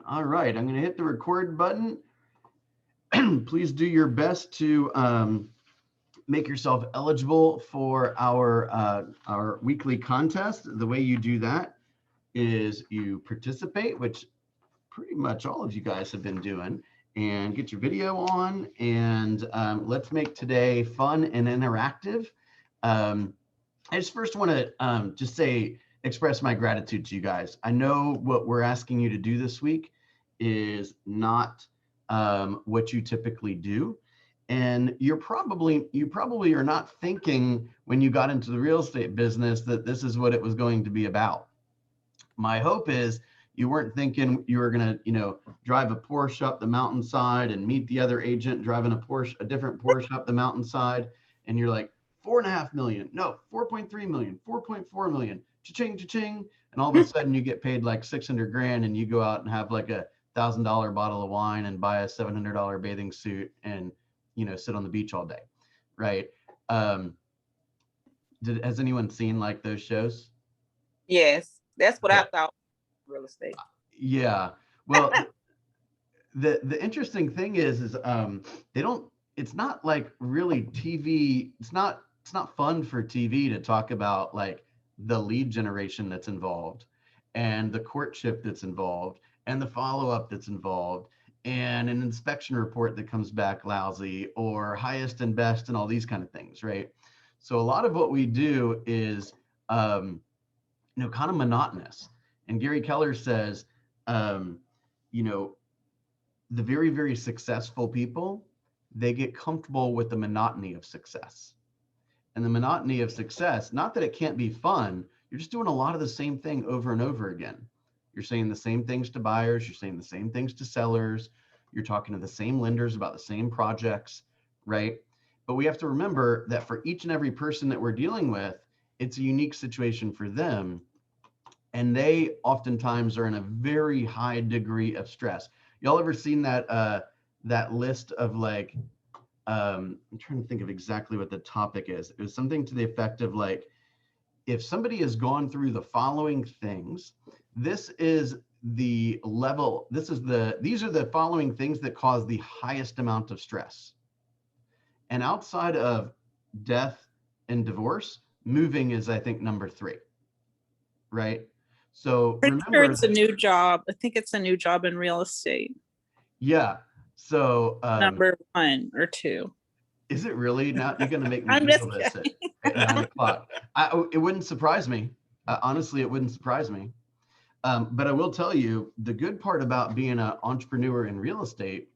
All right, I'm going to hit the record button. Please do your best to make yourself eligible for our weekly contest. The way you do that is you participate, which pretty much all of you guys have been doing, and get your video on. And let's make today fun and interactive. I just first want to just express my gratitude to you guys. I know what we're asking you to do this week is not what you typically do. And you probably are not thinking when you got into the real estate business that this is what it was going to be about. My hope is you weren't thinking you were going to, drive a Porsche up the mountainside and meet the other agent driving a different Porsche up the mountainside. And you're like, 4.5 million, no, 4.3 million, 4.4 million, cha-ching, cha-ching. And all of a sudden you get paid like 600 grand and you go out and have like a $1,000 bottle of wine and buy a $700 bathing suit and, sit on the beach all day. Right. Has anyone seen like those shows? Yes. That's what I thought. Real estate. Yeah. Well, the interesting thing is it's not like really TV. It's not fun for TV to talk about like the lead generation that's involved and the courtship that's involved and the follow-up that's involved and an inspection report that comes back lousy or highest and best and all these kind of things, right? So a lot of what we do is, kind of monotonous. And Gary Keller says, the very, very successful people, they get comfortable with the monotony of success. And the monotony of success, not that it can't be fun, you're just doing a lot of the same thing over and over again. You're saying the same things to buyers, you're saying the same things to sellers, you're talking to the same lenders about the same projects, right? But we have to remember that for each and every person that we're dealing with, it's a unique situation for them. And they oftentimes are in a very high degree of stress. Y'all ever seen that list of like, I'm trying to think of exactly what the topic is. It was something to the effect of like, if somebody has gone through the following things, these are the following things that cause the highest amount of stress. And outside of death and divorce, moving is, I think, number 3, right? So remember, it's a new job. I think it's a new job in real estate. Yeah. So number 1 or 2. Is it really? Now you're going to make me Google this at 9 o'clock. It wouldn't surprise me. Honestly, it wouldn't surprise me. But I will tell you, the good part about being an entrepreneur in real estate,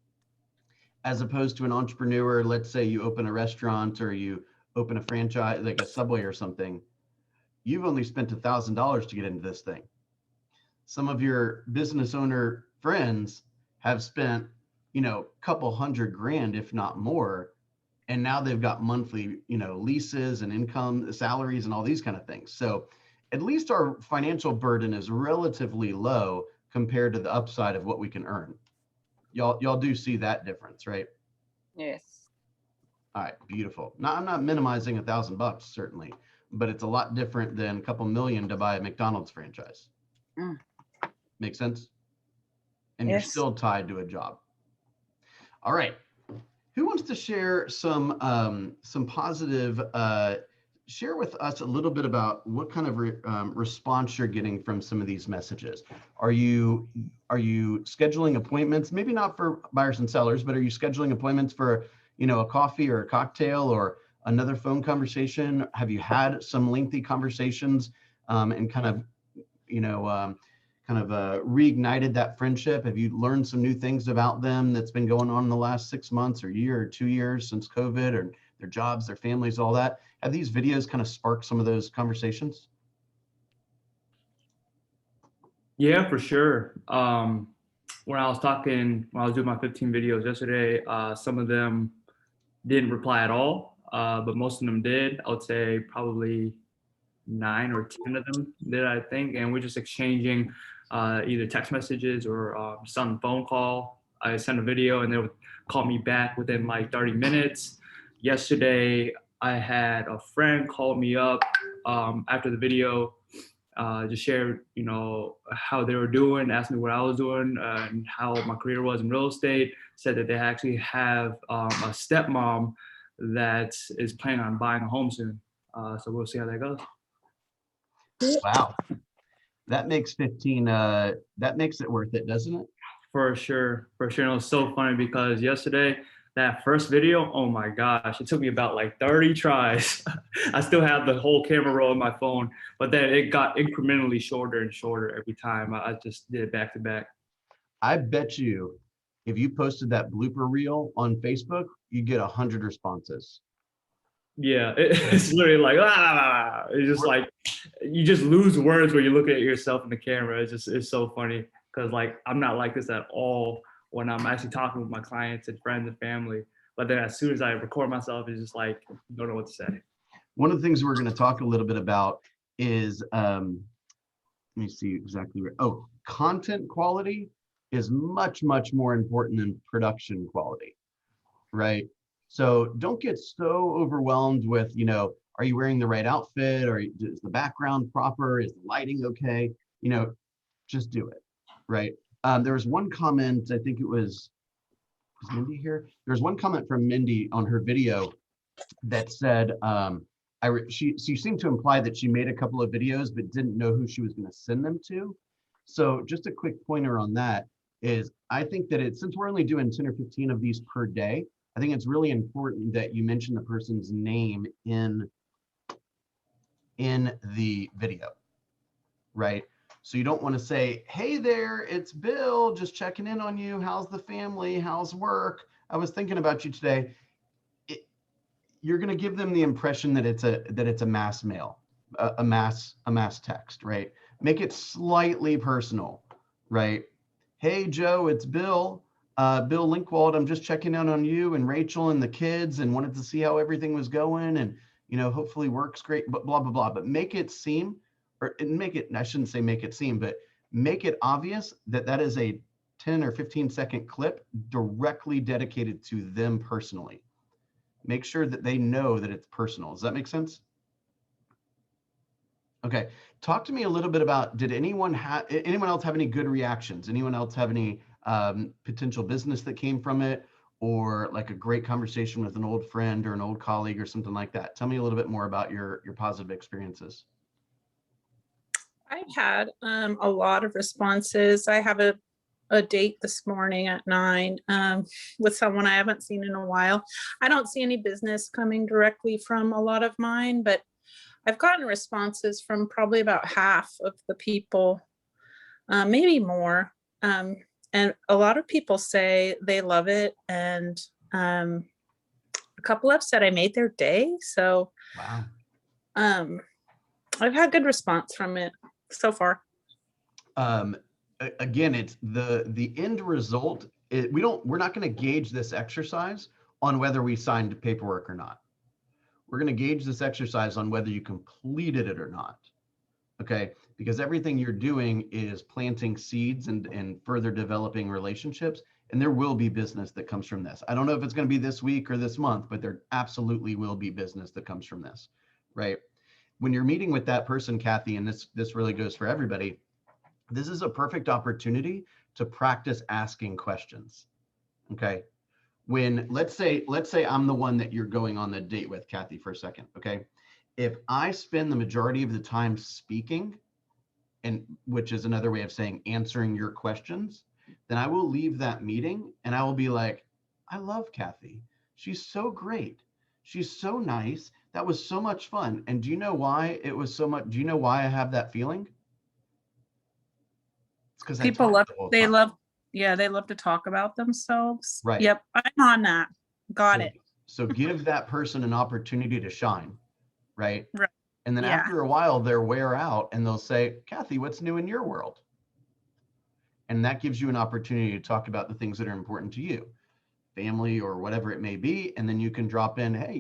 as opposed to an entrepreneur, let's say you open a restaurant or you open a franchise, like a Subway or something, you've only spent $1,000 to get into this thing. Some of your business owner friends have spent, a couple $100 grand, if not more. And now they've got monthly, leases and income, salaries and all these kind of things. So at least our financial burden is relatively low compared to the upside of what we can earn. Y'all do see that difference, right? Yes. All right, beautiful. Now, I'm not minimizing $1,000, certainly, but it's a lot different than a couple million to buy a McDonald's franchise. Make sense? And You're still tied to a job. All right. Who wants to share some positive, share with us a little bit about what kind of response you're getting from some of these messages? Are you scheduling appointments, maybe not for buyers and sellers, but are you scheduling appointments for, a coffee or a cocktail or another phone conversation? Have you had some lengthy conversations and kind of reignited that friendship? Have you learned some new things about them that's been going on in the last 6 months or year or 2 years since COVID, or their jobs, their families, all that? Have these videos kind of sparked some of those conversations? Yeah, for sure. When I was doing my 15 videos yesterday, some of them didn't reply at all, but most of them did. I would say probably 9 or 10 of them did, I think. And we're just exchanging either text messages or just on the phone call. I sent a video and they would call me back within like 30 minutes. Yesterday, I had a friend call me up after the video just shared, how they were doing, asked me what I was doing, and how my career was in real estate. Said that they actually have a stepmom that is planning on buying a home soon. So we'll see how that goes. Wow. That makes 15, that makes it worth it, doesn't it? For sure. And it was so funny because yesterday, that first video, oh my gosh, it took me about like 30 tries. I still have the whole camera roll on my phone, but then it got incrementally shorter and shorter every time. I just did it back to back. I bet you if you posted that blooper reel on Facebook, you get 100 responses. Yeah, it's literally like, it's just like, you just lose words when you look at yourself in the camera. It's so funny because like, I'm not like this at all when I'm actually talking with my clients and friends and family. But then as soon as I record myself, it's just like, don't know what to say. One of the things we're going to talk a little bit about is, let me see exactly where, content quality is much, much more important than production quality, right? So don't get so overwhelmed with, are you wearing the right outfit? Or is the background proper? Is the lighting okay? Just do it, right? There was one comment, I think it was Mindy here? There's one comment from Mindy on her video that said, she seemed to imply that she made a couple of videos but didn't know who she was going to send them to. So just a quick pointer on that is, I think that since we're only doing 10 or 15 of these per day, I think it's really important that you mention the person's name in the video, right? So you don't want to say, hey there, it's Bill, just checking in on you. How's the family? How's work? I was thinking about you today. You're going to give them the impression that it's a mass mail, a mass text, right? Make it slightly personal, right? Hey Joe, it's Bill. Bill Linkwald, I'm just checking in on you and Rachel and the kids and wanted to see how everything was going, and hopefully work's great, but blah blah blah. But make it seem, I shouldn't say make it seem, but make it obvious that is a 10 or 15-second clip directly dedicated to them personally. Make sure that they know that it's personal. Does that make sense? Okay, talk to me a little bit about, did anyone else have any good reactions? Anyone else have any potential business that came from it, or like a great conversation with an old friend or an old colleague or something like that? Tell me a little bit more about your positive experiences. I've had a lot of responses. I have a date this morning at 9 with someone I haven't seen in a while. I don't see any business coming directly from a lot of mine, but I've gotten responses from probably about half of the people, maybe more. And a lot of people say they love it. And a couple have said I made their day. So wow. I've had good response from it so far. Again, it's the end result. We're not going to gauge this exercise on whether we signed paperwork or not. We're going to gauge this exercise on whether you completed it or not. Okay, because everything you're doing is planting seeds and further developing relationships, and there will be business that comes from this. I don't know if it's going to be this week or this month, but there absolutely will be business that comes from this, right? When you're meeting with that person, Kathy, and this really goes for everybody, this is a perfect opportunity to practice asking questions. Okay, when let's say I'm the one that you're going on the date with, Kathy, for a second. Okay, if I spend the majority of the time speaking, and which is another way of saying answering your questions, then I will leave that meeting and I will be like, I love Kathy. She's so great. She's so nice. That was so much fun. And do you know why it was so much? Do you know why I have that feeling? It's because People love they love to talk about themselves. Right. Yep, I'm on that. Got it. So give that person an opportunity to shine, right? Right. And then after a while, they'll wear out and they'll say, Kathy, what's new in your world? And that gives you an opportunity to talk about the things that are important to you, family or whatever it may be. And then you can drop in, hey,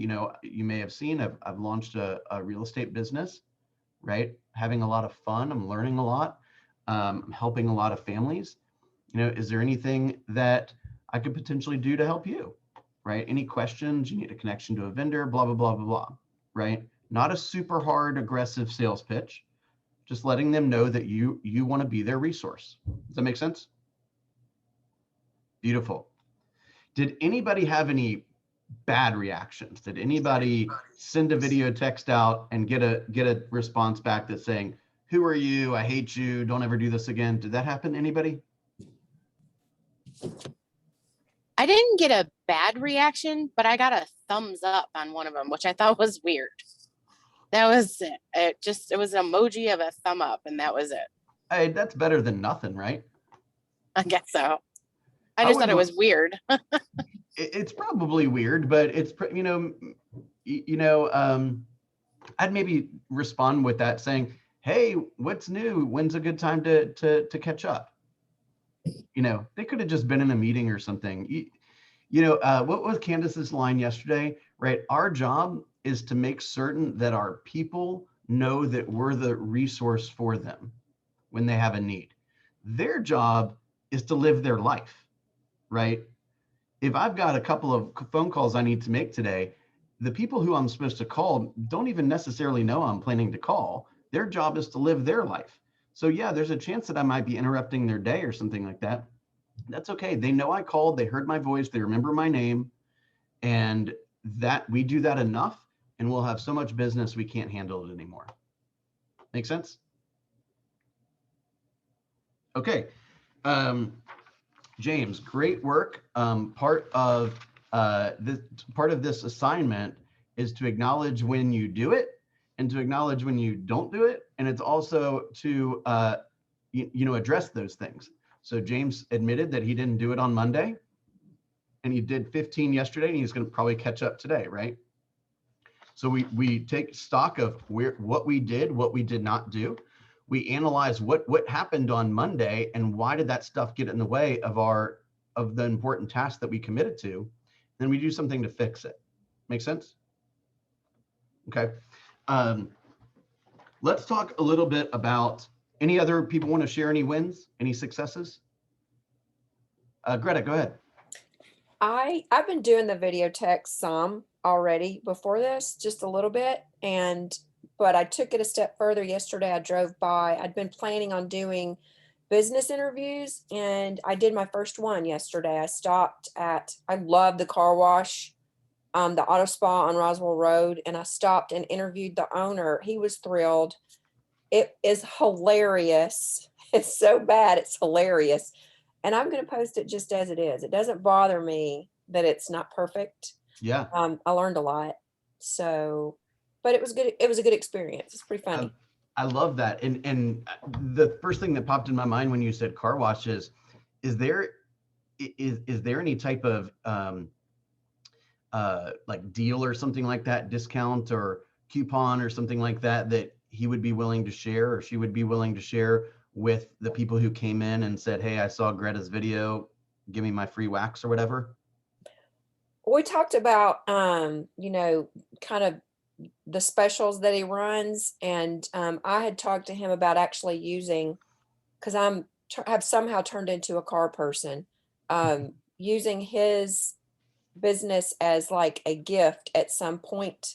you may have seen, I've launched a real estate business, right? Having a lot of fun. I'm learning a lot. I'm helping a lot of families. Is there anything that I could potentially do to help you, right? Any questions? You need a connection to a vendor, blah, blah, blah, blah, blah, right? Not a super hard, aggressive sales pitch, Just letting them know that you want to be their resource. Does that make sense? Beautiful. Did anybody have any bad reactions? Did anybody send a video text out and get a response back that's saying, who are you? I hate you. Don't ever do this again. Did that happen to anybody? I didn't get a bad reaction, but I got a thumbs up on one of them, which I thought was weird. That was it. It was an emoji of a thumb up, and that was it. Hey, that's better than nothing, right? I guess so. I just thought it was weird. It's probably weird, but it's, I'd maybe respond with that saying, hey, what's new? When's a good time to catch up? They could have just been in a meeting or something. What was Candace's line yesterday, right? Our job is to make certain that our people know that we're the resource for them when they have a need. Their job is to live their life, right? If I've got a couple of phone calls I need to make today, the people who I'm supposed to call don't even necessarily know I'm planning to call. Their job is to live their life. So yeah, there's a chance that I might be interrupting their day or something like that. That's okay. They know I called, they heard my voice, they remember my name, and that we do that enough and we'll have so much business we can't handle it anymore. Make sense? Okay. James, great work. Part of this assignment is to acknowledge when you do it and to acknowledge when you don't do it. And it's also to address those things. So James admitted that he didn't do it on Monday and he did 15 yesterday and he's going to probably catch up today, right? So we take stock of what we did, what we did not do. We analyze what happened on Monday and why did that stuff get in the way of the important task that we committed to. Then we do something to fix it. Make sense? Okay. Let's talk a little bit about any other people want to share any wins, any successes? Greta, go ahead. I've been doing the video text some already before this, just a little bit, but I took it a step further yesterday. I drove by. I'd been planning on doing business interviews, and I did my first one yesterday. I love the car wash, the auto spa on Roswell Road, and I stopped and interviewed the owner. He was thrilled. It is hilarious. It's so bad, it's hilarious. And I'm going to post it just as it is. It doesn't bother me that it's not perfect. Yeah. I learned a lot. So, but it was good. It was a good experience. It's pretty funny. I love that. And the first thing that popped in my mind when you said car washes, is there any type of like deal or something like that, discount or coupon or something like that he would be willing to share or she would be willing to share with the people who came in and said, hey, I saw Greta's video, give me my free wax or whatever? We talked about, kind of the specials that he runs. And I had talked to him about actually using, because have somehow turned into a car person, using his business as like a gift at some point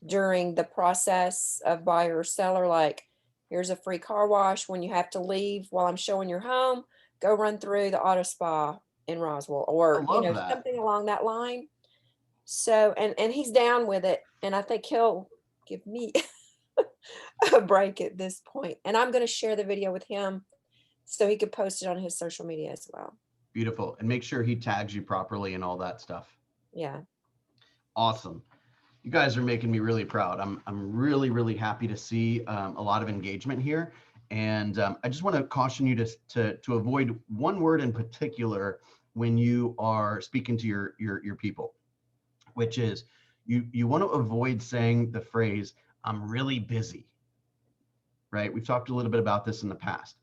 during the process of buyer or seller, like, here's a free car wash when you have to leave while I'm showing your home, go run through the auto spa in Roswell, or something along that line. So, and he's down with it, and I think he'll give me a break at this point. And I'm going to share the video with him so he could post it on his social media as well. Beautiful. And make sure he tags you properly and all that stuff. Yeah. Awesome. You guys are making me really proud. I'm really, really happy to see a lot of engagement here. And I just want to caution you to avoid one word in particular when you are speaking to your people, which is you want to avoid saying the phrase, I'm really busy, right? We've talked a little bit about this in the past.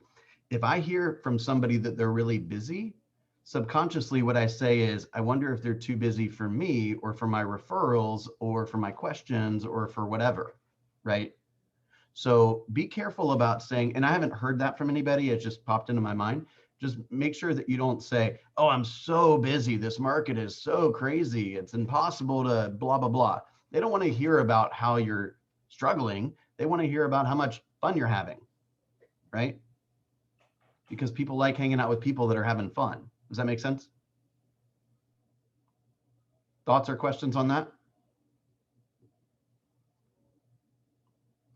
If I hear from somebody that they're really busy, subconsciously what I say is, I wonder if they're too busy for me or for my referrals or for my questions or for whatever, right? So be careful about saying, and I haven't heard that from anybody, it just popped into my mind. Just make sure that you don't say, oh, I'm so busy, this market is so crazy, it's impossible to blah, blah, blah. They don't want to hear about how you're struggling. They want to hear about how much fun you're having, right? Because people like hanging out with people that are having fun. Does that make sense? Thoughts or questions on that?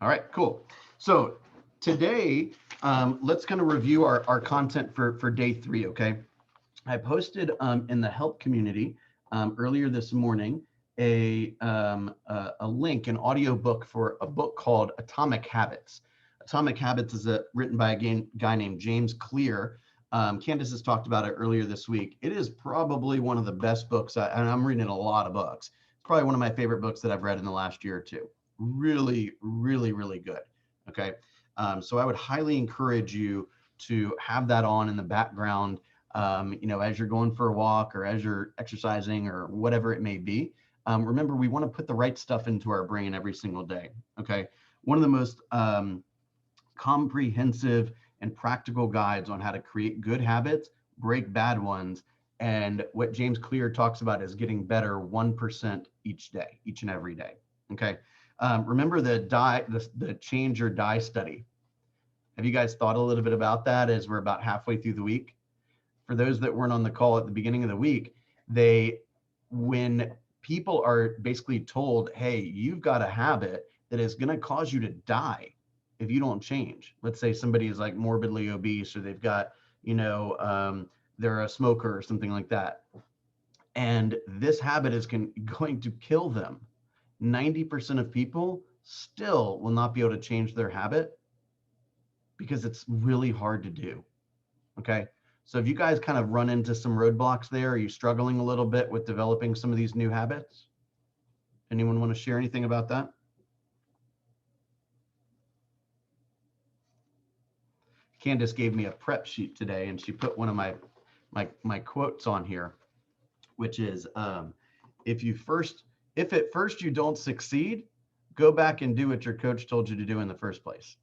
All right, cool. So today, let's kind of review our content for day 3, okay? I posted in the help community earlier this morning a link, an audio book for a book called Atomic Habits. Atomic Habits is written by a guy named James Clear. Candace has talked about it earlier this week. It is probably one of the best books, and I'm reading a lot of books. It's probably one of my favorite books that I've read in the last year or two. Really, really, really good. Okay. So I would highly encourage you to have that on in the background, as you're going for a walk or as you're exercising or whatever it may be. Remember, we want to put the right stuff into our brain every single day. Okay. One of the most comprehensive and practical guides on how to create good habits, break bad ones. And what James Clear talks about is getting better 1% each day, each and every day. Okay. Remember the change or die study. Have you guys thought a little bit about that as we're about halfway through the week? For those that weren't on the call at the beginning of the week, when people are basically told, hey, you've got a habit that is going to cause you to die if you don't change. Let's say somebody is like morbidly obese, or they've got, they're a smoker or something like that. And this habit is going to kill them. 90% of people still will not be able to change their habit because it's really hard to do. Okay. So if you guys kind of run into some roadblocks there, are you struggling a little bit with developing some of these new habits? Anyone want to share anything about that? Candace gave me a prep sheet today, and she put one of my quotes on here, which is, if at first you don't succeed, go back and do what your coach told you to do in the first place.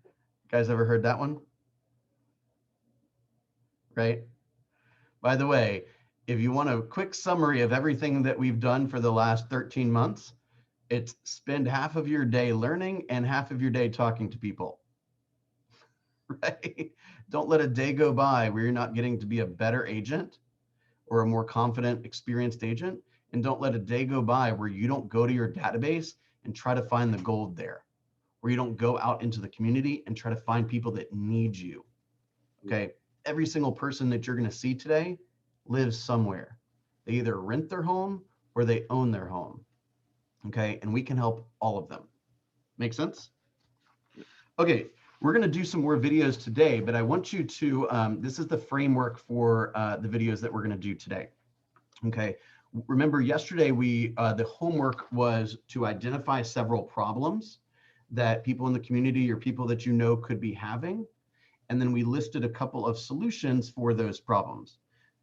You guys ever heard that one? Right? By the way, if you want a quick summary of everything that we've done for the last 13 months, it's spend half of your day learning and half of your day talking to people. Right? Don't let a day go by where you're not getting to be a better agent or a more confident, experienced agent. And don't let a day go by where you don't go to your database and try to find the gold there, where you don't go out into the community and try to find people that need you. Okay. Every single person that you're going to see today lives somewhere. They either rent their home or they own their home. Okay. And we can help all of them. Make sense? Okay. We're going to do some more videos today, but I want you to, this is the framework for the videos that we're going to do today. Okay. Remember yesterday, the homework was to identify several problems that people in the community or people that you know could be having. And then we listed a couple of solutions for those problems.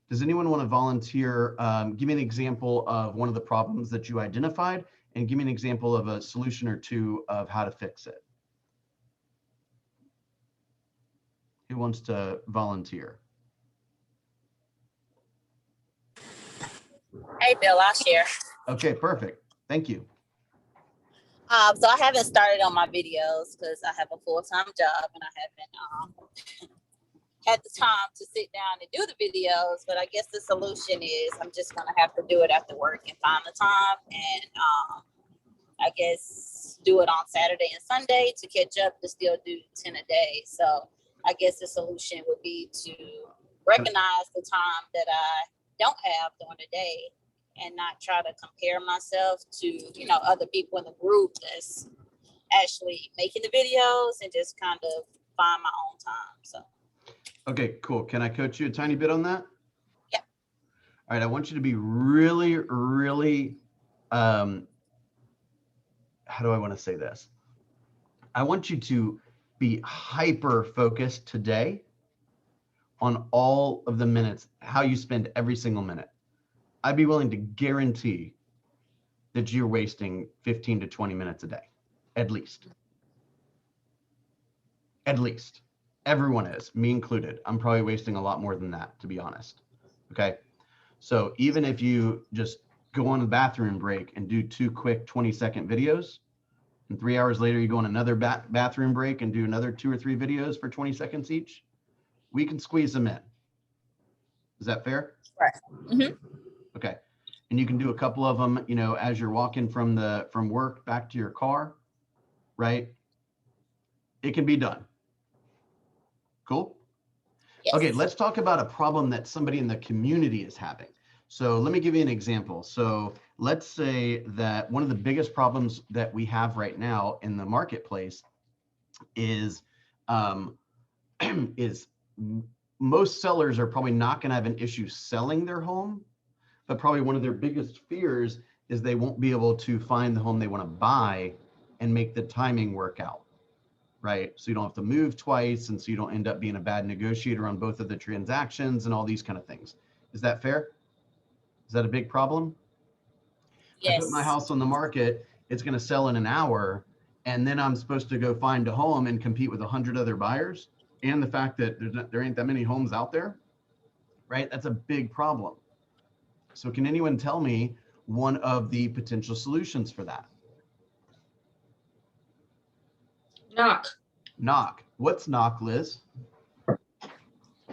Does anyone want to volunteer? Give me an example of one of the problems that you identified and give me an example of a solution or two of how to fix it. Who wants to volunteer? Hey, Bill, I'll share. Okay, perfect. Thank you. So I haven't started on my videos because I have a full-time job and I haven't had the time to sit down and do the videos. But I guess the solution is I'm just going to have to do it after work and find the time and I guess do it on Saturday and Sunday to catch up to still do 10 a day. So I guess the solution would be to recognize the time that I don't have during the day and not try to compare myself to, other people in the group that's actually making the videos and just kind of find my own time. So. Okay, cool. Can I coach you a tiny bit on that? Yeah. All right. I want you to be really, really, how do I want to say this? I want you to be hyper focused today on all of the minutes, how you spend every single minute. I'd be willing to guarantee that you're wasting 15 to 20 minutes a day, at least. At least. Everyone is, me included. I'm probably wasting a lot more than that, to be honest. Okay. So even if you just go on the bathroom break and do 2 quick 20-second videos, And 3 hours later, you go on another bathroom break and do another 2 or 3 videos for 20 seconds each. We can squeeze them in. Is that fair? Right. Mm-hmm. Okay. And you can do a couple of them, you know, as you're walking from work back to your car, right? It can be done. Cool. Yes. Okay, let's talk about a problem that somebody in the community is having. So let me give you an example. So let's say that one of the biggest problems that we have right now in the marketplace is is most sellers are probably not going to have an issue selling their home, but probably one of their biggest fears is they won't be able to find the home they want to buy and make the timing work out, right? So you don't have to move twice, and so you don't end up being a bad negotiator on both of the transactions and all these kind of things. Is that fair? Is that a big problem? Yes. I put my house on the market, it's going to sell in an hour, and then I'm supposed to go find a home and compete with 100 other buyers, and the fact that there ain't that many homes out there, right? That's a big problem. So can anyone tell me one of the potential solutions for that? Knock. Knock. What's knock, Liz?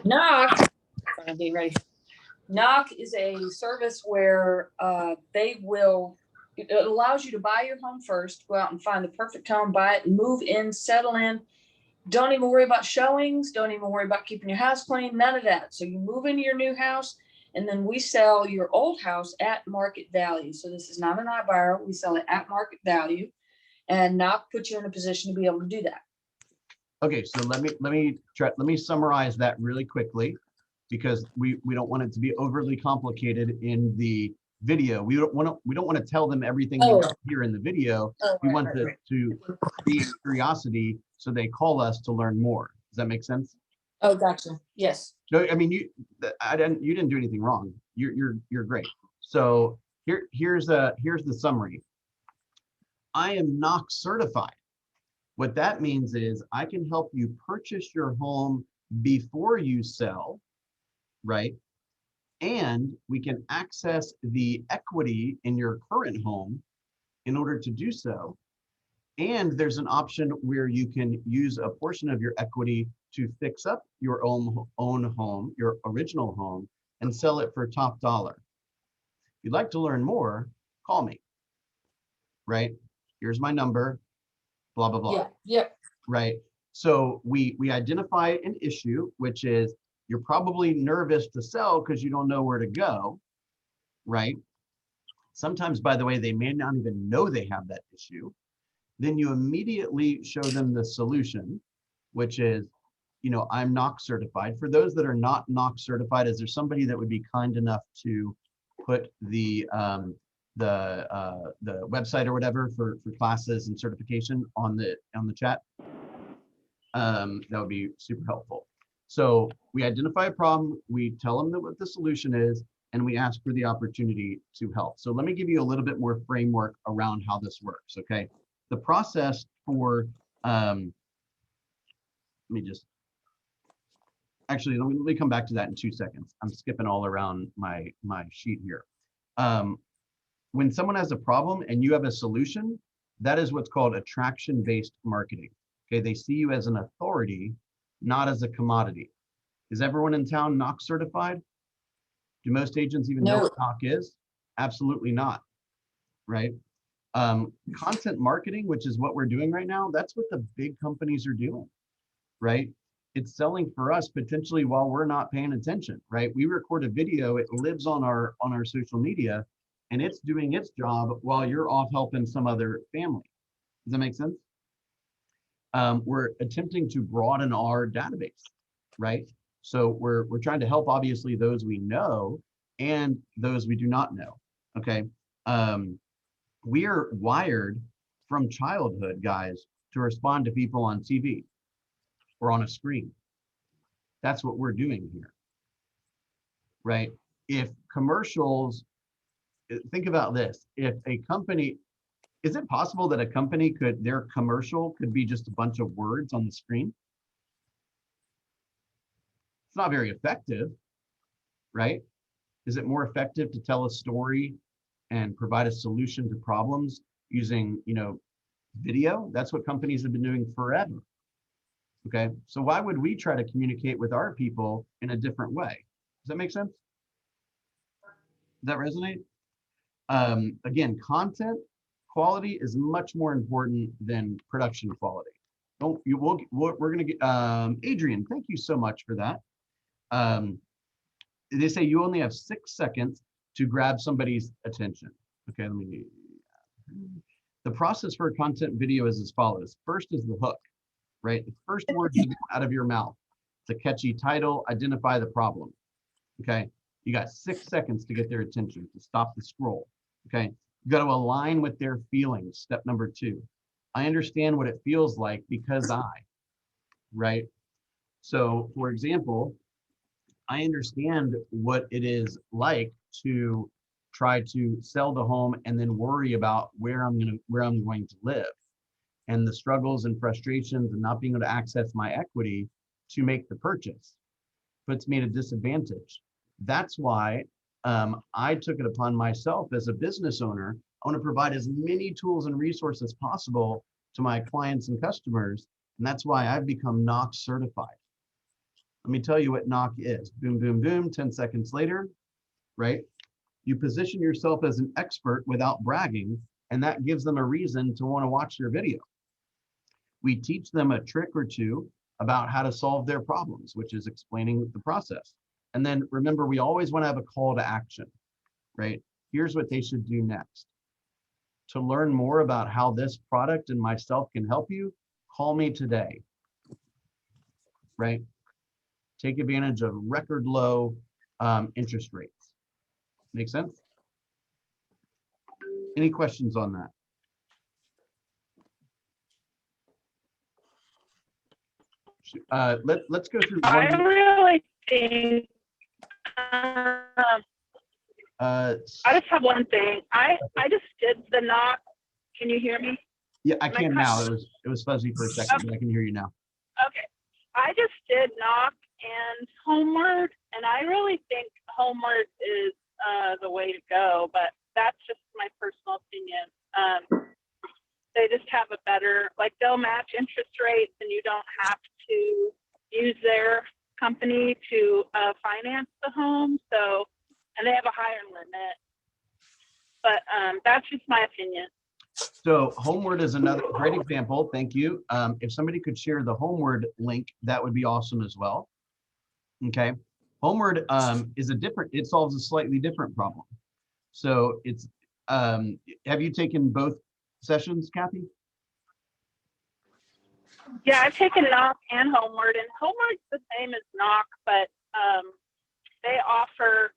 Knock. I'm getting ready. Knock is a service where it allows you to buy your home first, go out and find the perfect home, buy it, move in, settle in. Don't even worry about showings. Don't even worry about keeping your house clean. None of that. So you move into your new house, and then we sell your old house at market value. So this is not an iBuyer. We sell it at market value, and Knock puts you in a position to be able to do that. Okay, so let me summarize that really quickly, because we don't want it to be overly complicated in the video. We don't want to tell them everything you hear in the video. We want to create curiosity so they call us to learn more. Does that make sense? Oh, gotcha. Yes. No, I mean you didn't do anything wrong. You're great. So here's the summary. I am Knock certified. What that means is I can help you purchase your home before you sell, right? And we can access the equity in your current home in order to do so. And there's an option where you can use a portion of your equity to fix up your own home, your original home, and sell it for top dollar. If you'd like to learn more, call me, right? Here's my number, blah, blah, blah. Yeah. Yep. Right. So we identify an issue, which is you're probably nervous to sell because you don't know where to go, right? Sometimes, by the way, they may not even know they have that issue. Then you immediately show them the solution, which is, you know, I'm Knock certified. For those that are not Knock certified, is there somebody that would be kind enough to put the website or whatever for classes and certification on the chat? That would be super helpful. So we identify a problem, we tell them what the solution is, and we ask for the opportunity to help. So let me give you a little bit more framework around how this works, okay? The process for, let me come back to that in 2 seconds. I'm skipping all around my sheet here. When someone has a problem and you have a solution, that is what's called attraction-based marketing. Okay, they see you as an authority, not as a commodity. Is everyone in town Knock certified? Do most agents even know what Knock is? Absolutely not, right? Content marketing, which is what we're doing right now, that's what the big companies are doing, right? It's selling for us potentially while we're not paying attention, right? We record a video, it lives on our social media, and it's doing its job while you're off helping some other family. Does that make sense? We're attempting to broaden our database, right? So we're trying to help obviously those we know and those we do not know, okay? We are wired from childhood, guys, to respond to people on TV or on a screen. That's what we're doing here, right? If commercials, think about this, if a company, is it possible that a company their commercial could be just a bunch of words on the screen? It's not very effective, right? Is it more effective to tell a story and provide a solution to problems using, you know, Video, that's what companies have been doing forever. Okay, so why would we try to communicate with our people in a different way? Does that make sense? Does that resonate? Again, content quality is much more important than production quality. Don't you? We're gonna get Adrian. Thank you so much for that. They say you only have 6 seconds to grab somebody's attention. Okay, let me. The process for a content video is as follows. First is the hook, right? The first word out of your mouth. It's a catchy title. Identify the problem. Okay, you got 6 seconds to get their attention, to stop the scroll. Okay, you got to align with their feelings. Step number 2. I understand what it feels like because right? So, for example, I understand what it is like to try to sell the home and then worry about where I'm going to live, and the struggles and frustrations and not being able to access my equity to make the purchase puts me at a disadvantage. That's why I took it upon myself as a business owner. I want to provide as many tools and resources as possible to my clients and customers, and that's why I've become NOC certified. Let me tell you what NOC is. Boom, boom, boom. 10 seconds later, right? You position yourself as an expert without bragging, and that gives them a reason to want to watch your video. We teach them a trick or two about how to solve their problems, which is explaining the process. And then remember, we always want to have a call to action, right? Here's what they should do next. To learn more about how this product and myself can help you, call me today, right? Take advantage of record low interest rates. Make sense? Any questions on that? Let's go through one. I really think I just have one thing. I just did the knock. Can you hear me? Yeah, I can now. It was fuzzy for a second, but I can hear you now. Okay. I just did knock and homeward, and I really think homeward is the way to go, but that's just my personal opinion. They just have a better, like they'll match interest rates, and you don't have to use their company to finance the home. So, and they have a higher limit, but that's just my opinion. So Homeward is another great example. Thank you. If somebody could share the Homeward link, that would be awesome as well. Okay. Homeward is it solves a slightly different problem. So it's, have you taken both sessions, Kathy? Yeah, I've taken knock and homeward, and homeward's the same as knock, but they offer,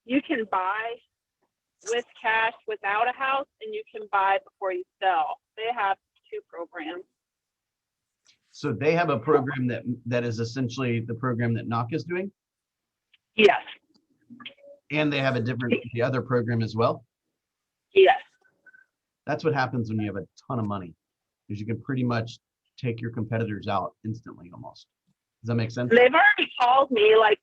you can buy with cash without a house, and you can buy before you sell. They have 2 programs. So they have a program that is essentially the program that knock is doing? Yes. And they have the other program as well? Yes. That's what happens when you have a ton of money, because you can pretty much take your competitors out instantly almost. Does that make sense? They've already called me, I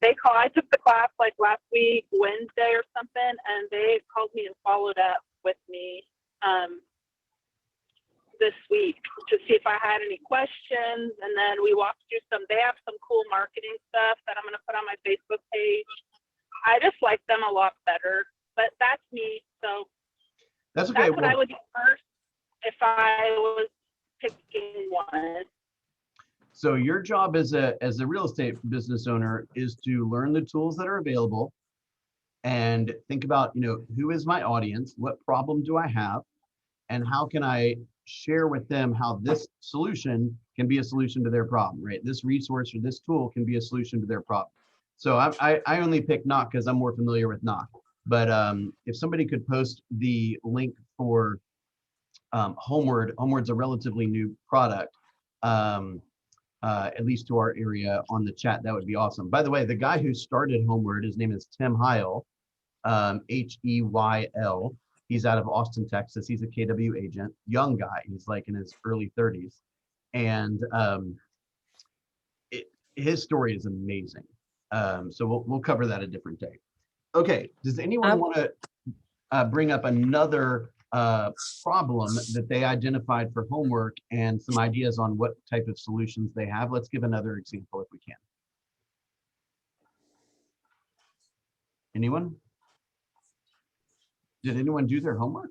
took the class like last week, Wednesday or something, and they called me and followed up with me this week to see if I had any questions. And then we walked through they have some cool marketing stuff that I'm going to put on my Facebook page. I just like them a lot better, but that's me. So that's okay. That's what I would do first if I was picking one. So your job as a real estate business owner is to learn the tools that are available and think about, who is my audience? What problem do I have? And how can I share with them how this solution can be a solution to their problem, right? This resource or this tool can be a solution to their problem. So I only pick knock because I'm more familiar with knock. But if somebody could post the link for Homeward's a relatively new product, at least to our area on the chat, that would be awesome. By the way, the guy who started Homeward, his name is Tim Heil, Heyl. He's out of Austin, Texas. He's a KW agent, young guy. He's like in his early 30s. And his story is amazing. So we'll cover that a different day. Okay, does anyone want to bring up another problem that they identified for homework and some ideas on what type of solutions they have. Let's give another example if we can. Anyone? Did anyone do their homework?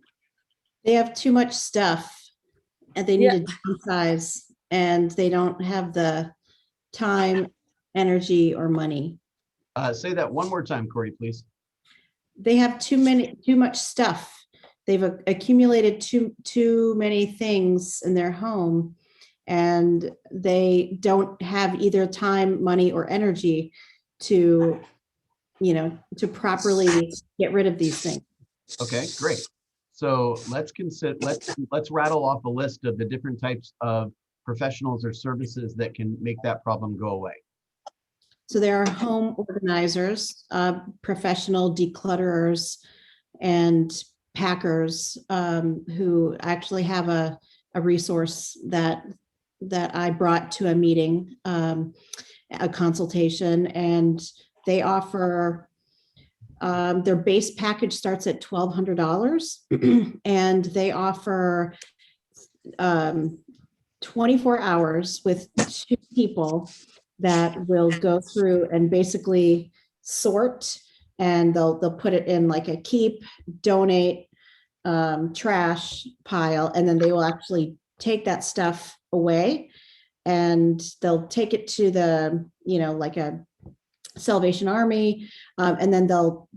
They have too much stuff and they need Yeah. to downsize and they don't have the time, energy, or money. Say that one more time, Corey, please. They have too much stuff. They've accumulated too many things in their home and they don't have either time, money, or energy to, to properly get rid of these things. Okay, great. So let's rattle off a list of the different types of professionals or services that can make that problem go away. So there are home organizers, professional declutterers, and packers who actually have a resource that I brought to a meeting, a consultation, and they offer their base package starts at $1,200, and they offer 24 hours with 2 people that will go through and basically sort, and they'll put it in like a keep, donate, trash pile, and then they will actually take that stuff away and they'll take it to the, like a Salvation Army, and then they'll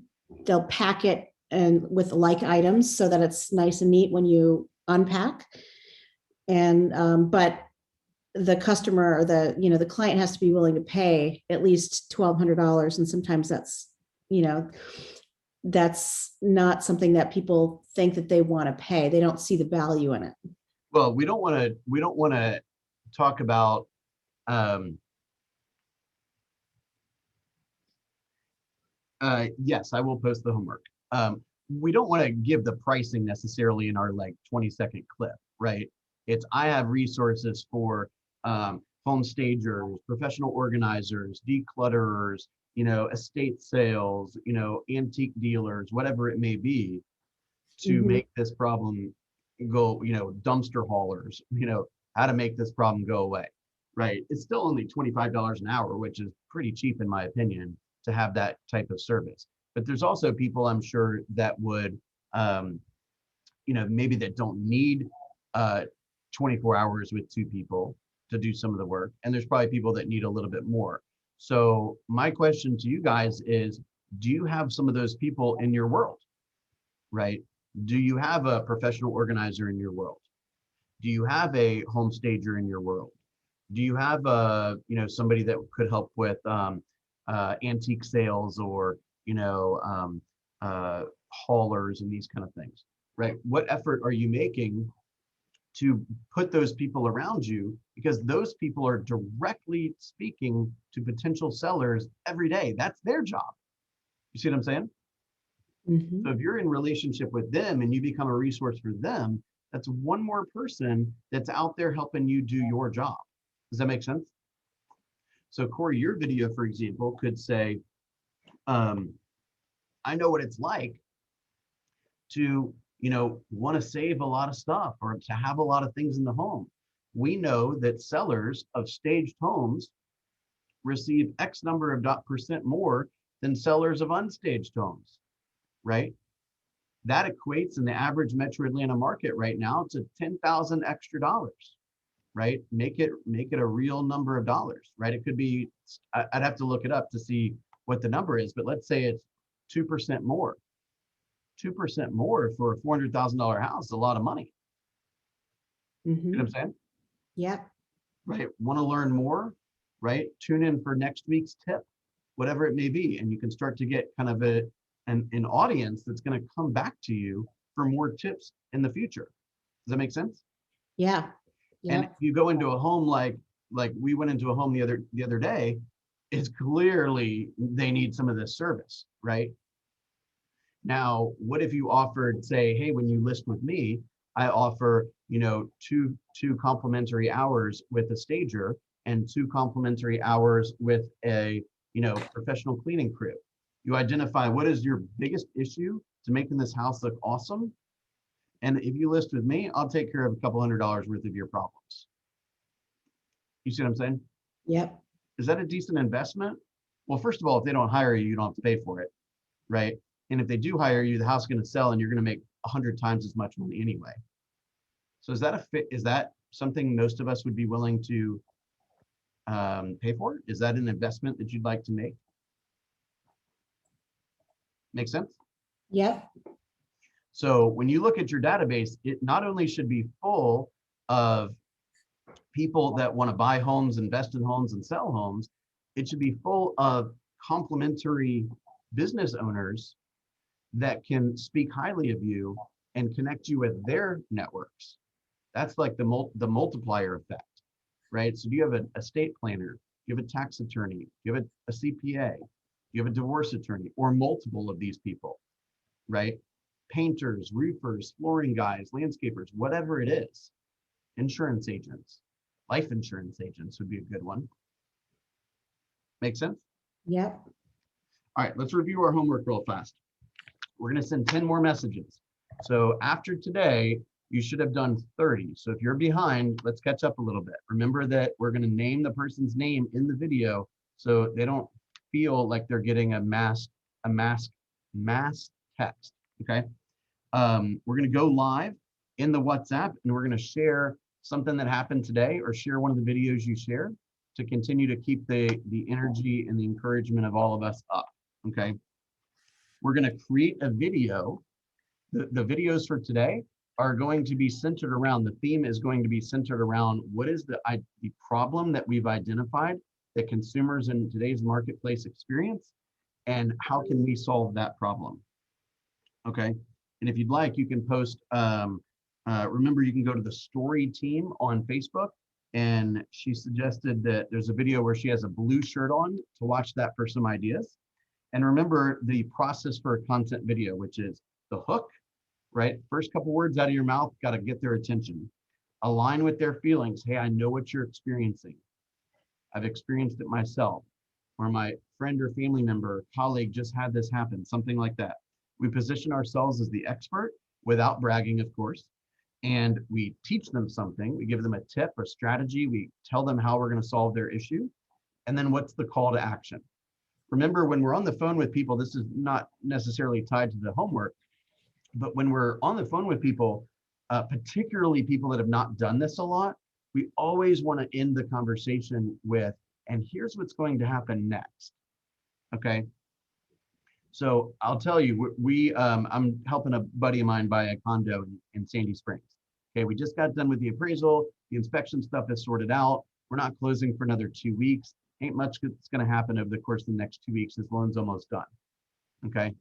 pack it and with like items so that it's nice and neat when you unpack. And but the customer or the client has to be willing to pay at least $1,200, and sometimes that's that's not something that people think that they want to pay. They don't see the value in it. Well, we don't want to talk about yes, I will post the homework. We don't want to give the pricing necessarily in our 20-second clip, right? It's I have resources for home stagers, professional organizers, declutterers, estate sales, antique dealers, whatever it may be, to make this problem go, dumpster haulers, how to make this problem go away, right? It's still only $25 an hour, which is pretty cheap in my opinion to have that type of service. But there's also people I'm sure that would, maybe that don't need 24 hours with 2 people to do some of the work. And there's probably people that need a little bit more. So my question to you guys is, do you have some of those people in your world, right? Do you have a professional organizer in your world? Do you have a home stager in your world? Do you have somebody that could help with antique sales or haulers and these kind of things, right? What effort are you making to put those people around you, because those people are directly speaking to potential sellers every day. That's their job. You see what I'm saying? So if you're in relationship with them and you become a resource for them, that's one more person that's out there helping you do your job. Does that make sense? So Corey, your video, for example, could say, I know what it's like to, want to save a lot of stuff or to have a lot of things in the home. We know that sellers of staged homes receive X number of % more than sellers of unstaged homes, right? That equates in the average Metro Atlanta market right now to $10,000 extra, right? Make it a real number of dollars, right? It could be, I'd have to look it up to see what the number is, but let's say it's 2% more. 2% more for a $400,000 house is a lot of money. You know what I'm saying? Yep. Right. Want to learn more, right? Tune in for next week's tip, whatever it may be. And you can start to get kind of an audience that's going to come back to you for more tips in the future. Does that make sense? Yeah. And if you go into a home like we went into a home the other day, it's clearly they need some of this service, right? Now, what if you offered, say, hey, when you list with me, I offer, two complimentary hours with a stager and 2 complimentary hours with a, professional cleaning crew. You identify what is your biggest issue to making this house look awesome. And if you list with me, I'll take care of a couple $100 worth of your problems. You see what I'm saying? Yep. Is that a decent investment? Well, first of all, if they don't hire you, you don't have to pay for it, right? And if they do hire you, the house is going to sell and you're going to make 100 times as much money anyway. So is that a fit? Is that something most of us would be willing to pay for? Is that an investment that you'd like to make? Make sense? Yep. So when you look at your database, it not only should be full of people that want to buy homes, invest in homes, and sell homes, it should be full of complementary business owners that can speak highly of you and connect you with their networks. That's like the multiplier effect, right? So do you have an estate planner? Do you have a tax attorney? Do you have a CPA? Do you have a divorce attorney, or multiple of these people, right? Painters, roofers, flooring guys, landscapers, whatever it is. Insurance agents, life insurance agents would be a good one. Make sense? Yep. All right, let's review our homework real fast. We're going to send 10 more messages. So after today, you should have done 30. So if you're behind, let's catch up a little bit. Remember that we're going to name the person's name in the video so they don't feel like they're getting a mass text. Okay. We're going to go live in the WhatsApp and we're going to share something that happened today or share one of the videos you shared to continue to keep the energy and the encouragement of all of us up. Okay. We're going to create a video. The videos for today are going to be centered around, the theme is going to be centered around what is the problem that we've identified that consumers in today's marketplace experience, and how can we solve that problem? Okay. And if you'd like, you can post, remember, you can go to the story team on Facebook, and she suggested that there's a video where she has a blue shirt on to watch that for some ideas. And remember the process for a content video, which is the hook, right? First couple words out of your mouth, got to get their attention. Align with their feelings. Hey, I know what you're experiencing. I've experienced it myself. Or my friend or family member, colleague just had this happen, something like that. We position ourselves as the expert without bragging, of course. And we teach them something. We give them a tip or strategy. We tell them how we're going to solve their issue. And then what's the call to action? Remember, when we're on the phone with people, this is not necessarily tied to the homework, but when we're on the phone with people, particularly people that have not done this a lot, we always want to end the conversation with, and here's what's going to happen next. Okay. So I'll tell you, I'm helping a buddy of mine buy a condo in Sandy Springs. Okay, we just got done with the appraisal. The inspection stuff is sorted out. We're not closing for another 2 weeks. Ain't much that's going to happen over the course of the next 2 weeks. His loan's almost done. Okay.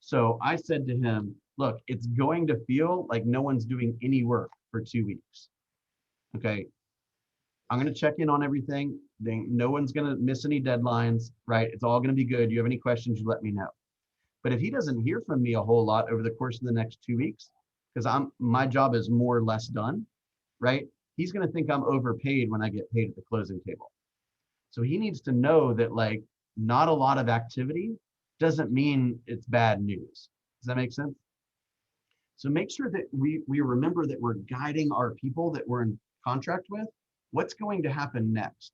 So I said to him, look, it's going to feel like no one's doing any work for 2 weeks. Okay. I'm going to check in on everything. No one's going to miss any deadlines, right? It's all going to be good. You have any questions, you let me know. But if he doesn't hear from me a whole lot over the course of the next 2 weeks, because my job is more or less done, right? He's going to think I'm overpaid when I get paid at the closing table. So he needs to know that, like, not a lot of activity doesn't mean it's bad news. Does that make sense? So make sure that we remember that we're guiding our people that we're in contract with. What's going to happen next,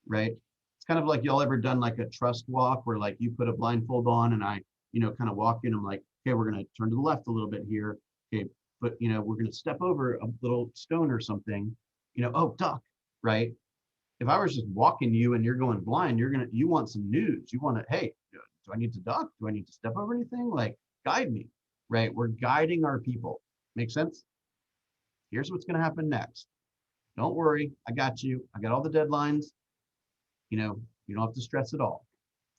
right? It's kind of like, y'all ever done like a trust walk where like you put a blindfold on and I, kind of walk in, I'm like, okay, we're going to turn to the left a little bit here. Okay, but we're going to step over a little stone or something, oh, duck, right? If I was just walking you and you're going blind, you want some news. You want to, hey, do I need to duck? Do I need to step over anything? Like, guide me, right? We're guiding our people. Make sense? Here's what's going to happen next. Don't worry, I got you. I got all the deadlines. You don't have to stress at all.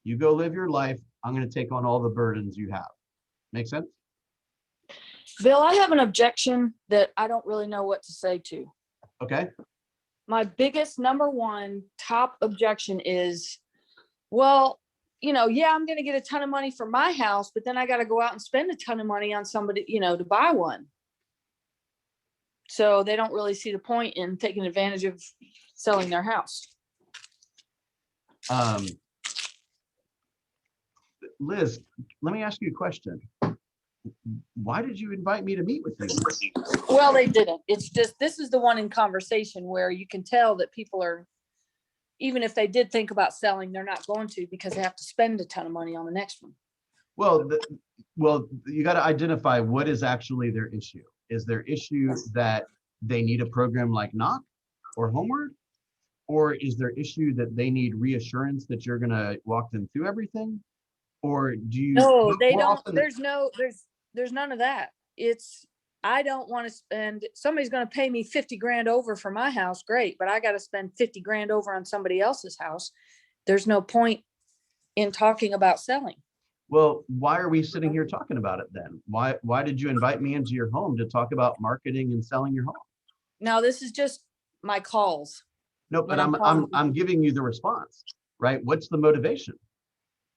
You go live your life. I'm going to take on all the burdens you have. Make sense? Bill, I have an objection that I don't really know what to say to. Okay. My biggest number one top objection is, well, yeah, I'm going to get a ton of money for my house, but then I got to go out and spend a ton of money on somebody, to buy one. So they don't really see the point in taking advantage of selling their house. Liz, let me ask you a question. why did you invite me to meet with you? Well, they didn't. It's just, this is the one in conversation where you can tell that people are, even if they did think about selling, they're not going to because they have to spend a ton of money on the next one. Well, you got to identify what is actually their issue. Is their issue that they need a program like Knock or Homeward? Or is their issue that they need reassurance that you're going to walk them through everything? Or do you? No, they more don't. often- There's none of that. It's, I don't want to spend, somebody's going to pay me 50 grand over for my house. Great. But I got to spend 50 grand over on somebody else's house. There's no point in talking about selling. Well, why are we sitting here talking about it then? Why did you invite me into your home to talk about marketing and selling your home? Now, this is just my calls. No, but When I'm calling I'm giving you the response, right? What's the motivation?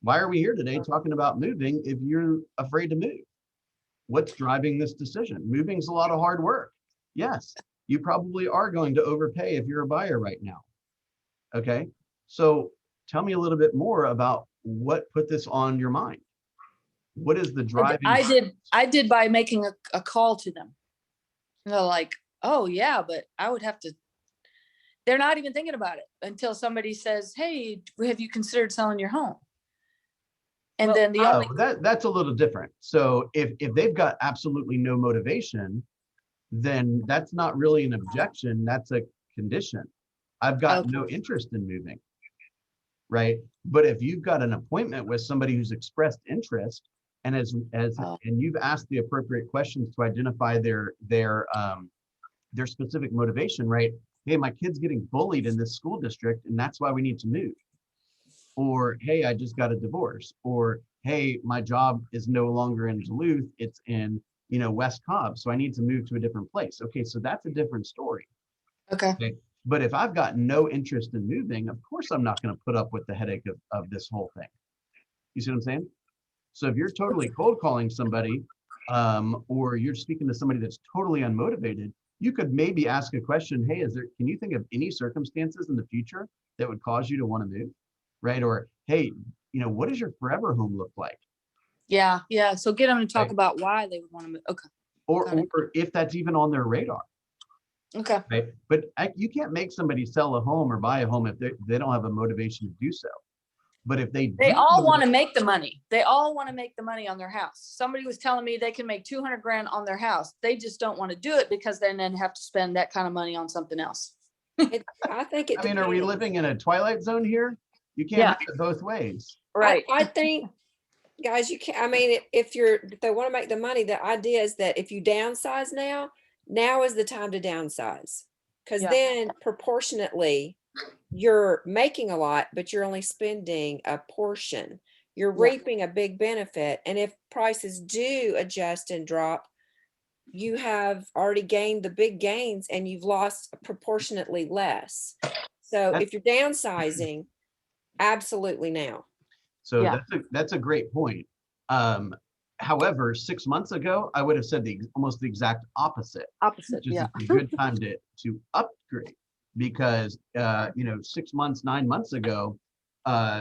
Why are we here today talking about moving if you're afraid to move? What's driving this decision? Moving's a lot of hard work. Yes, you probably are going to overpay if you're a buyer right now. Okay, so tell me a little bit more about what put this on your mind. What is the driving? I did by making a call to them. And they're like, oh yeah, but I would have to, they're not even thinking about it until somebody says, hey, have you considered selling your home? And Well, then the only, that's a little different. So if they've got absolutely no motivation, then that's not really an objection. That's a condition. I've got Okay. no interest in moving, right? But if you've got an appointment with somebody who's expressed interest and and you've asked the appropriate questions to identify their specific motivation, right? Hey, my kid's getting bullied in this school district, and that's why we need to move. Or, hey, I just got a divorce. Or, hey, my job is no longer in Duluth, it's in, West Cobb, so I need to move to a different place. Okay, so that's a different story. okay. But if I've got no interest in moving, of course I'm not going to put up with the headache of this whole thing. You see what I'm saying? So if you're totally cold calling somebody, or you're speaking to somebody that's totally unmotivated, you could maybe ask a question, hey, can you think of any circumstances in the future that would cause you to want to move? Right? Or, hey, what does your forever home look like? Yeah. So get them to talk Right. about why they would want to move. Okay. Or Got it. if that's even on their radar. Okay. Right? But you can't make somebody sell a home or buy a home if they don't have a motivation to do so. But if they All want to make the money. They all want to make the money on their house. Somebody was telling me they can make 200 grand on their house. They just don't want to do it because then have to spend that kind of money on something else. I think it I mean, are we depends. living in a twilight zone here? You can't Yeah. have it both ways. Right. I think, guys, you can, I mean, if they want to make the money, the idea is that if you downsize now is the time to downsize. Because Yeah. then proportionately, you're making a lot, but you're only spending a portion. You're Yeah. reaping a big benefit. And if prices do adjust and drop, you have already gained the big gains and you've lost proportionately less. So if you're downsizing, absolutely now. So Yeah. that's a great point. However, 6 months ago, I would have said almost the exact opposite. Opposite. Just Yeah. it's a good time to upgrade because 6 months, 9 months ago,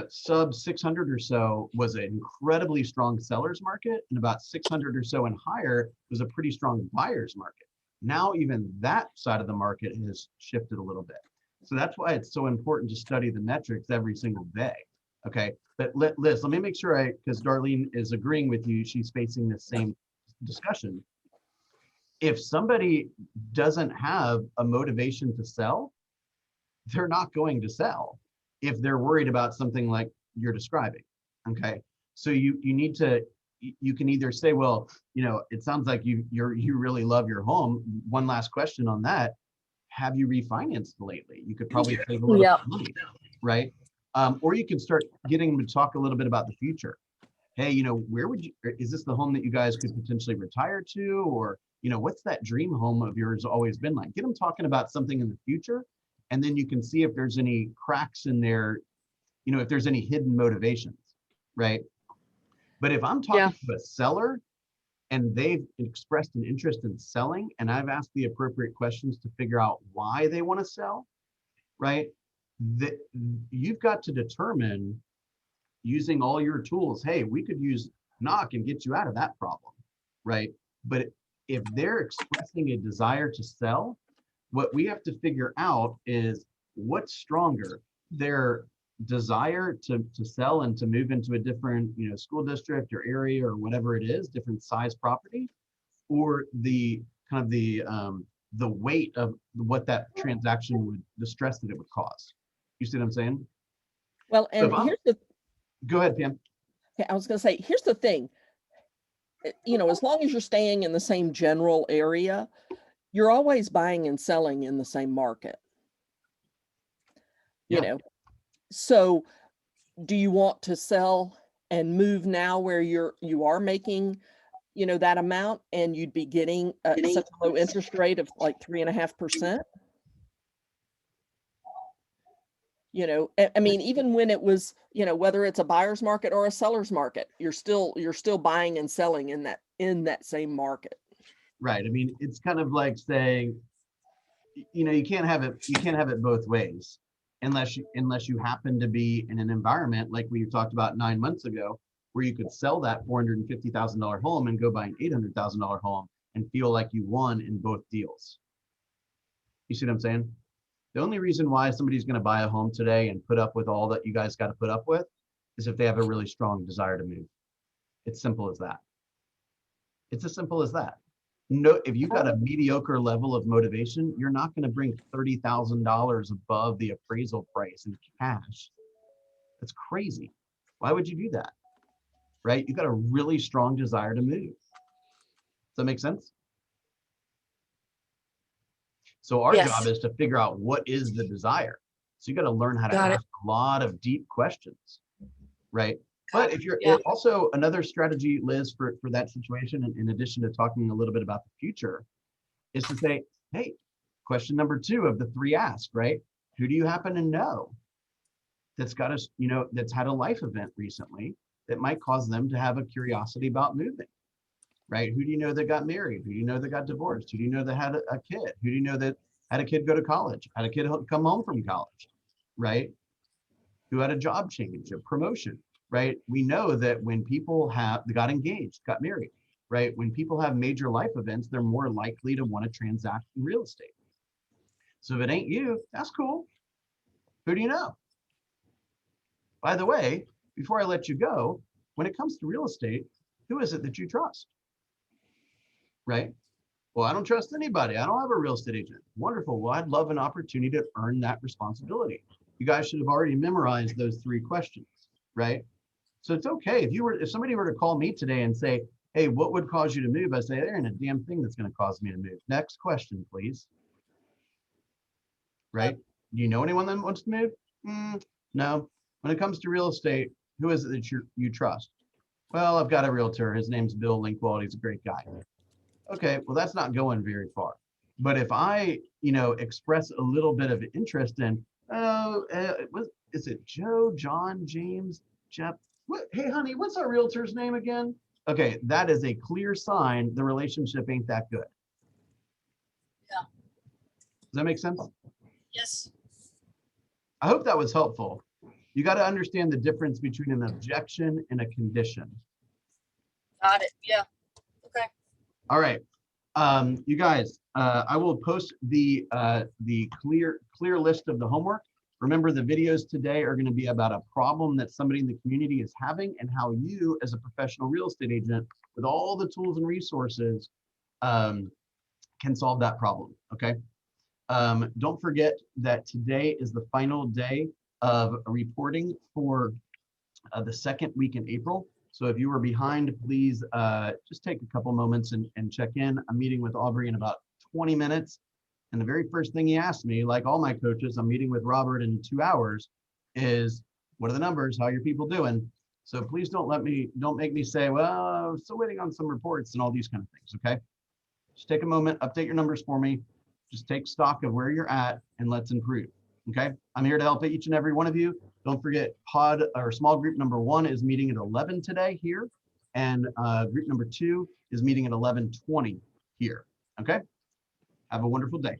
sub 600 or so was an incredibly strong seller's market, and about 600 or so and higher was a pretty strong buyer's market. Now even that side of the market has shifted a little bit. So that's why it's so important to study the metrics every single day. Okay, but Liz, let me make sure because Darlene is agreeing with you, she's facing the same discussion. If somebody doesn't have a motivation to sell, they're not going to sell if they're worried about something like you're describing. Okay, so you need to, you can either say, well, it sounds like you really love your home. One last question on that: have you refinanced lately? You could probably save a little bit of money, right? Or you can start getting them to talk a little bit about the future. Hey, where is this the home that you guys could potentially retire to? Or, what's that dream home of yours always been like? Get them talking about something in the future. And then you can see if there's any cracks in there, if there's any hidden motivations, right? But if I'm talking to a seller and they've expressed an interest in selling, and I've asked the appropriate questions to figure out why they want to sell, right? That you've got to determine using all your tools, hey, we could use Knock and get you out of that problem, right? But if they're expressing a desire to sell, what we have to figure out is what's stronger, their desire to sell and to move into a different, you know, school district or area or whatever it is, different size property, or the kind of the weight of what that transaction would, the stress that it would cause. You see what I'm saying? Well, So and here's the, go ahead, Pam. okay, I was going to say, here's the thing. You know, as long as you're staying in the same general area, you're always buying and selling in the same market. You Yeah. know, so do you want to sell and move now where you are making, you know, that amount, and you'd be getting such a low interest rate of like 3.5%? You know, I mean, even when it was, you know, whether it's a buyer's market or a seller's market, you're still buying and selling in that same market. Right. I mean, it's kind of like saying, you know, you can't have it both ways unless you happen to be in an environment like we talked about 9 months ago, where you could sell that $450,000 home and go buy an $800,000 home and feel like you won in both deals. You see what I'm saying? The only reason why somebody's going to buy a home today and put up with all that you guys got to put up with is if they have a really strong desire to move. It's simple as that. It's as simple as that. No, if you've got a mediocre level of motivation, you're not going to bring $30,000 above the appraisal price in cash. That's crazy. Why would you do that? Right? You've got a really strong desire to move. Does that make sense? So our job is to figure out what is the desire. So you got to learn how to ask a lot of deep questions, right? But if you're also another strategy, Liz, for that situation, in addition to talking a little bit about the future, is to say, hey, question number 2 of the 3 ask, right? Who do you happen to know that's got a, you know, that's had a life event recently that might cause them to have a curiosity about moving, right? Who do you know that got married? Who do you know that got divorced? Who do you know that had a kid? Who do you know that had a kid go to college? Had a kid come home from college, right? Who had a job change, a promotion, right? We know that when people got engaged, got married, right? When people have major life events, they're more likely to want to transact in real estate. So if it ain't you, that's cool. Who do you know? By the way, before I let you go, when it comes to real estate, who is it that you trust? Right? Well, I don't trust anybody. I don't have a real estate agent. Wonderful. Well, I'd love an opportunity to earn that responsibility. You guys should have already memorized those 3 questions, right? So it's okay if somebody were to call me today and say, hey, what would cause you to move? I say, there ain't a damn thing that's going to cause me to move. Next question, please. Right? Do you know anyone that wants to move? No. When it comes to real estate, who is it that you trust? Well, I've got a realtor. His name's Bill Linkwald. He's a great guy. Okay, well, that's not going very far. But if I, you know, express a little bit of interest in, is it Joe, John, James, Jeff? Hey, honey, what's our realtor's name again? Okay, that is a clear sign the relationship ain't that good. Yeah. Does that make sense? Yes. I hope that was helpful. You got to understand the difference between an objection and a condition. Got it. Yeah. Okay. All right, you guys, I will post the clear list of the homework. Remember, the videos today are going to be about a problem that somebody in the community is having and how you, as a professional real estate agent, with all the tools and resources, can solve that problem. Okay. Don't forget that today is the final day of reporting for the 2nd week in April. So if you were behind, please just take a couple moments and check in. I'm meeting with Aubrey in about 20 minutes. And the very first thing he asked me, like all my coaches, I'm meeting with Robert in 2 hours, is what are the numbers? How are your people doing? So please don't make me say, well, I'm still waiting on some reports and all these kind of things, okay? Just take a moment, update your numbers for me. Just take stock of where you're at and let's improve, okay? I'm here to help each and every one of you. Don't forget small group number 1 is meeting at 11 today here. And group number 2 is meeting at 11:20 here, okay? Have a wonderful day.